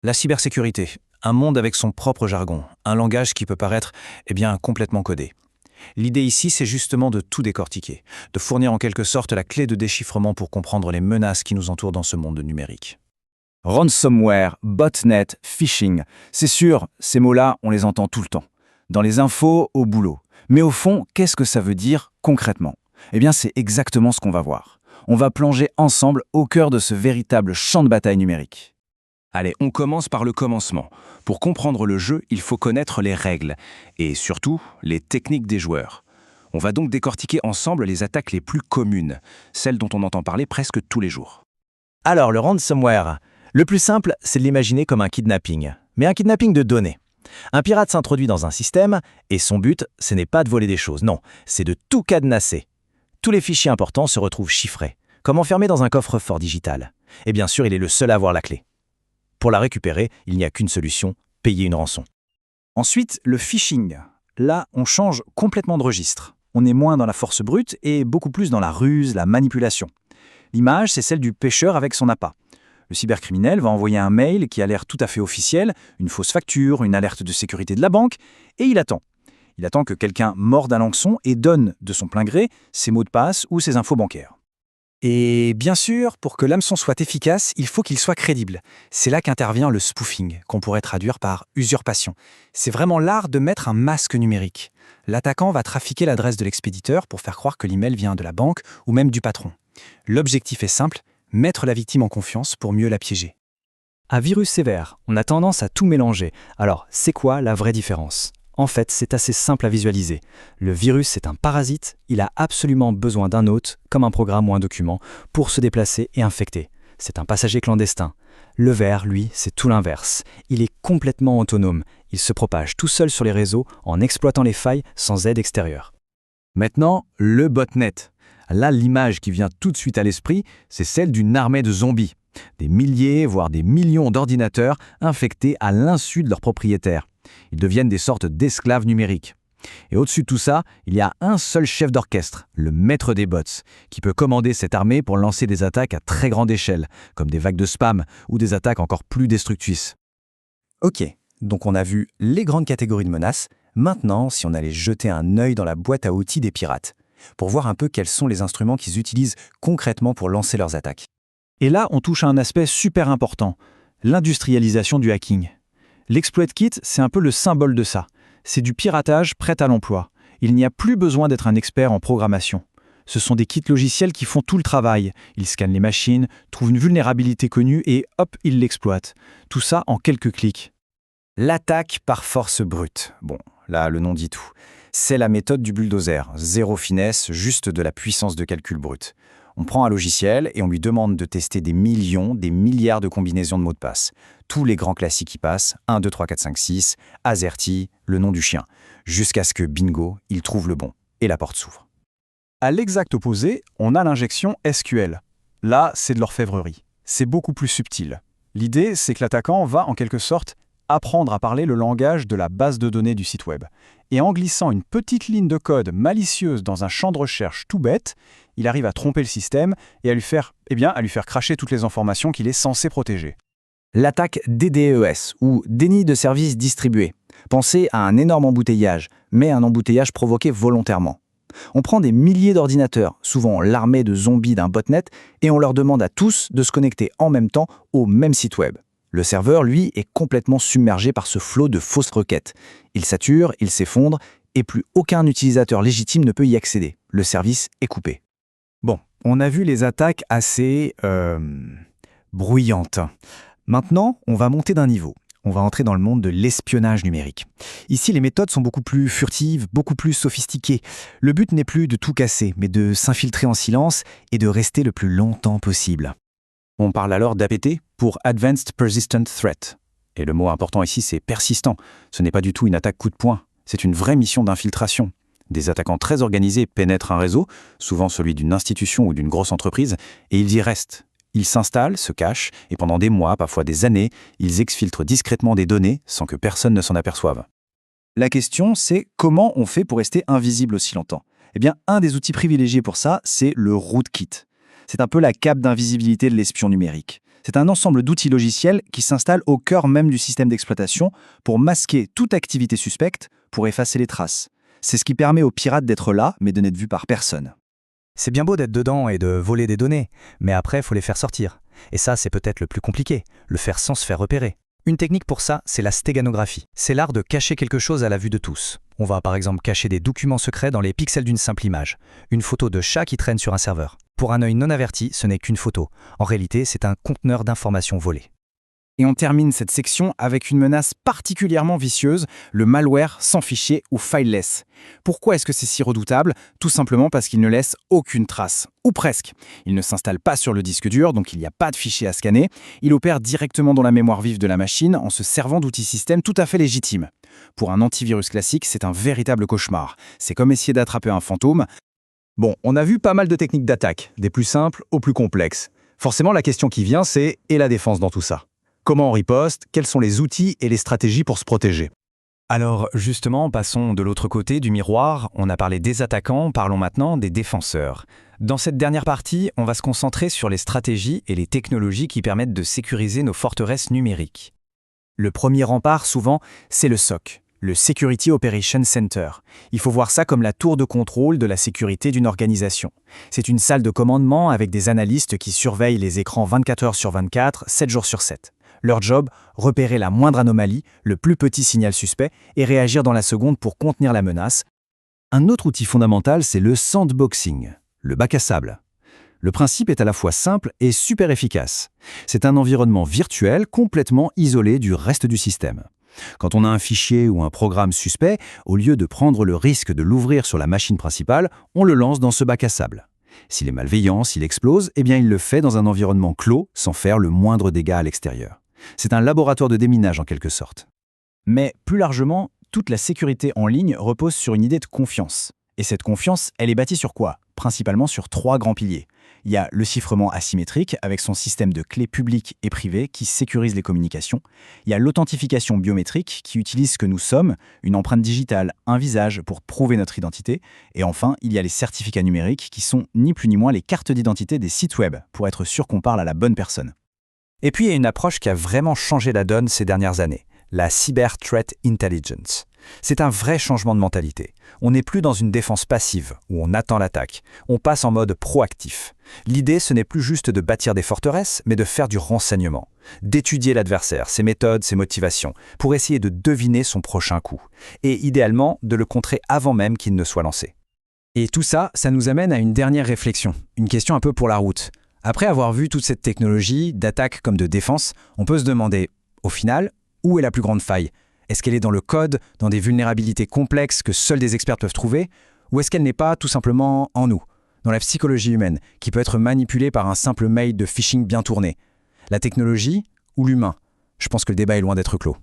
La cybersécurité, un monde avec son propre jargon, un langage qui peut paraître complètement codé. L'idée ici, c'est justement de tout décortiquer, de fournir en quelque sorte la clé de déchiffrement pour comprendre les menaces qui nous entourent dans ce monde numérique. Ransomware, botnet, phishing. C'est sûr, ces mots-là, on les entend tout le temps. Dans les infos, au boulot. Mais au fond, qu'est-ce que ça veut dire concrètement? C'est exactement ce qu'on va voir. On va plonger ensemble au cœur de ce véritable champ de bataille numérique. Allez, on commence par le commencement. Pour comprendre le jeu, il faut connaître les règles et surtout les techniques des joueurs. On va donc décortiquer ensemble les attaques les plus communes, celles dont on entend parler presque tous les jours. Alors, le ransomware, le plus simple, c'est de l'imaginer comme un kidnapping, mais un kidnapping de données. Un pirate s'introduit dans un système et son but, ce n'est pas de voler des choses, non, c'est de tout cadenasser. Tous les fichiers importants se retrouvent chiffrés, comme enfermés dans un coffre-fort digital. Et bien sûr, il est le seul à avoir la clé. Pour la récupérer, il n'y a qu'une solution, payer une rançon. Ensuite, le phishing. Là, on change complètement de registre. On est moins dans la force brute et beaucoup plus dans la ruse, la manipulation. L'image, c'est celle du pêcheur avec son appât. Le cybercriminel va envoyer un mail qui a l'air tout à fait officiel, une fausse facture, une alerte de sécurité de la banque, et il attend. Il attend que quelqu'un morde à l'hameçon et donne, de son plein gré, ses mots de passe ou ses infos bancaires. Et bien sûr, pour que l'hameçon soit efficace, il faut qu'il soit crédible. C'est là qu'intervient le spoofing, qu'on pourrait traduire par usurpation. C'est vraiment l'art de mettre un masque numérique. L'attaquant va trafiquer l'adresse de l'expéditeur pour faire croire que l'email vient de la banque ou même du patron. L'objectif est simple, mettre la victime en confiance pour mieux la piéger. À virus sévère, on a tendance à tout mélanger. Alors, c'est quoi la vraie différence ? En fait, c'est assez simple à visualiser. Le virus est un parasite, il a absolument besoin d'un hôte, comme un programme ou un document, pour se déplacer et infecter. C'est un passager clandestin. Le ver, lui, c'est tout l'inverse. Il est complètement autonome. Il se propage tout seul sur les réseaux en exploitant les failles sans aide extérieure. Maintenant, le botnet. Là, l'image qui vient tout de suite à l'esprit, c'est celle d'une armée de zombies. Des milliers, voire des millions d'ordinateurs infectés à l'insu de leurs propriétaires. Ils deviennent des sortes d'esclaves numériques. Et au-dessus de tout ça, il y a un seul chef d'orchestre, le maître des bots, qui peut commander cette armée pour lancer des attaques à très grande échelle, comme des vagues de spam ou des attaques encore plus destructrices. Ok, donc on a vu les grandes catégories de menaces. Maintenant, si on allait jeter un œil dans la boîte à outils des pirates, pour voir un peu quels sont les instruments qu'ils utilisent concrètement pour lancer leurs attaques. Et là, on touche à un aspect super important, l'industrialisation du hacking. L'exploit kit, c'est un peu le symbole de ça. C'est du piratage prêt à l'emploi. Il n'y a plus besoin d'être un expert en programmation. Ce sont des kits logiciels qui font tout le travail. Ils scannent les machines, trouvent une vulnérabilité connue et hop, ils l'exploitent. Tout ça en quelques clics. L'attaque par force brute. Bon, là, le nom dit tout. C'est la méthode du bulldozer. Zéro finesse, juste de la puissance de calcul brute. On prend un logiciel et on lui demande de tester des millions, des milliards de combinaisons de mots de passe. Tous les grands classiques y passent, 1, 2, 3, 4, 5, 6, AZERTY, le nom du chien, jusqu'à ce que, bingo, il trouve le bon, et la porte s'ouvre. À l'exact opposé, on a l'injection SQL. Là, c'est de l'orfèvrerie. C'est beaucoup plus subtil. L'idée, c'est que l'attaquant va, en quelque sorte, apprendre à parler le langage de la base de données du site web. Et en glissant une petite ligne de code malicieuse dans un champ de recherche tout bête, il arrive à tromper le système et à lui faire cracher toutes les informations qu'il est censé protéger. L'attaque DDoS, ou déni de service distribué. Pensez à un énorme embouteillage, mais un embouteillage provoqué volontairement. On prend des milliers d'ordinateurs, souvent l'armée de zombies d'un botnet, et on leur demande à tous de se connecter en même temps au même site web. Le serveur, lui, est complètement submergé par ce flot de fausses requêtes. Il sature, il s'effondre, et plus aucun utilisateur légitime ne peut y accéder. Le service est coupé. Bon, on a vu les attaques assez bruyantes. Maintenant, on va monter d'un niveau. On va entrer dans le monde de l'espionnage numérique. Ici, les méthodes sont beaucoup plus furtives, beaucoup plus sophistiquées. Le but n'est plus de tout casser, mais de s'infiltrer en silence et de rester le plus longtemps possible. On parle alors d'APT pour Advanced Persistent Threat. Et le mot important ici, c'est persistant. Ce n'est pas du tout une attaque coup de poing. C'est une vraie mission d'infiltration. Des attaquants très organisés pénètrent un réseau, souvent celui d'une institution ou d'une grosse entreprise, et ils y restent. Ils s'installent, se cachent, et pendant des mois, parfois des années, ils exfiltrent discrètement des données sans que personne ne s'en aperçoive. La question, c'est comment on fait pour rester invisible aussi longtemps ? Un des outils privilégiés pour ça, c'est le rootkit. C'est un peu la cape d'invisibilité de l'espion numérique. C'est un ensemble d'outils logiciels qui s'installent au cœur même du système d'exploitation pour masquer toute activité suspecte, pour effacer les traces. C'est ce qui permet aux pirates d'être là, mais de n'être vus par personne. C'est bien beau d'être dedans et de voler des données, mais après, il faut les faire sortir. Et ça, c'est peut-être le plus compliqué, le faire sans se faire repérer. Une technique pour ça, c'est la stéganographie. C'est l'art de cacher quelque chose à la vue de tous. On va par exemple cacher des documents secrets dans les pixels d'une simple image. Une photo de chat qui traîne sur un serveur. Pour un œil non averti, ce n'est qu'une photo. En réalité, c'est un conteneur d'informations volées. Et on termine cette section avec une menace particulièrement vicieuse, le malware sans fichier ou fileless. Pourquoi est-ce que c'est si redoutable? Tout simplement parce qu'il ne laisse aucune trace, ou presque. Il ne s'installe pas sur le disque dur, donc il n'y a pas de fichier à scanner. Il opère directement dans la mémoire vive de la machine en se servant d'outils système tout à fait légitimes. Pour un antivirus classique, c'est un véritable cauchemar. C'est comme essayer d'attraper un fantôme. Bon, on a vu pas mal de techniques d'attaque, des plus simples aux plus complexes. Forcément, la question qui vient, c'est « et la défense dans tout ça ?» Comment on riposte? Quels sont les outils et les stratégies pour se protéger? Alors justement, passons de l'autre côté du miroir. On a parlé des attaquants, parlons maintenant des défenseurs. Dans cette dernière partie, on va se concentrer sur les stratégies et les technologies qui permettent de sécuriser nos forteresses numériques. Le premier rempart, souvent, c'est le SOC, le Security Operations Center. Il faut voir ça comme la tour de contrôle de la sécurité d'une organisation. C'est une salle de commandement avec des analystes qui surveillent les écrans 24 heures sur 24, 7 jours sur 7. Leur job, repérer la moindre anomalie, le plus petit signal suspect et réagir dans la seconde pour contenir la menace. Un autre outil fondamental, c'est le sandboxing, le bac à sable. Le principe est à la fois simple et super efficace. C'est un environnement virtuel complètement isolé du reste du système. Quand on a un fichier ou un programme suspect, au lieu de prendre le risque de l'ouvrir sur la machine principale, on le lance dans ce bac à sable. S'il est malveillant, s'il explose, eh bien il le fait dans un environnement clos, sans faire le moindre dégât à l'extérieur. C'est un laboratoire de déminage en quelque sorte. Mais plus largement, toute la sécurité en ligne repose sur une idée de confiance. Et cette confiance, elle est bâtie sur quoi? Principalement sur 3 grands piliers. Il y a le chiffrement asymétrique, avec son système de clés publiques et privées qui sécurise les communications. Il y a l'authentification biométrique, qui utilise ce que nous sommes, une empreinte digitale, un visage, pour prouver notre identité. Et enfin, il y a les certificats numériques, qui sont ni plus ni moins les cartes d'identité des sites web, pour être sûr qu'on parle à la bonne personne. Et puis il y a une approche qui a vraiment changé la donne ces dernières années, la Cyber Threat Intelligence. C'est un vrai changement de mentalité. On n'est plus dans une défense passive, où on attend l'attaque. On passe en mode proactif. L'idée, ce n'est plus juste de bâtir des forteresses, mais de faire du renseignement. D'étudier l'adversaire, ses méthodes, ses motivations, pour essayer de deviner son prochain coup. Et idéalement, de le contrer avant même qu'il ne soit lancé. Et tout ça, ça nous amène à une dernière réflexion, une question un peu pour la route. Après avoir vu toute cette technologie, d'attaque comme de défense, on peut se demander, au final, où est la plus grande faille? Est-ce qu'elle est dans le code, dans des vulnérabilités complexes que seuls des experts peuvent trouver? Ou est-ce qu'elle n'est pas tout simplement en nous, dans la psychologie humaine, qui peut être manipulée par un simple mail de phishing bien tourné? La technologie ou l'humain? Je pense que le débat est loin d'être clos.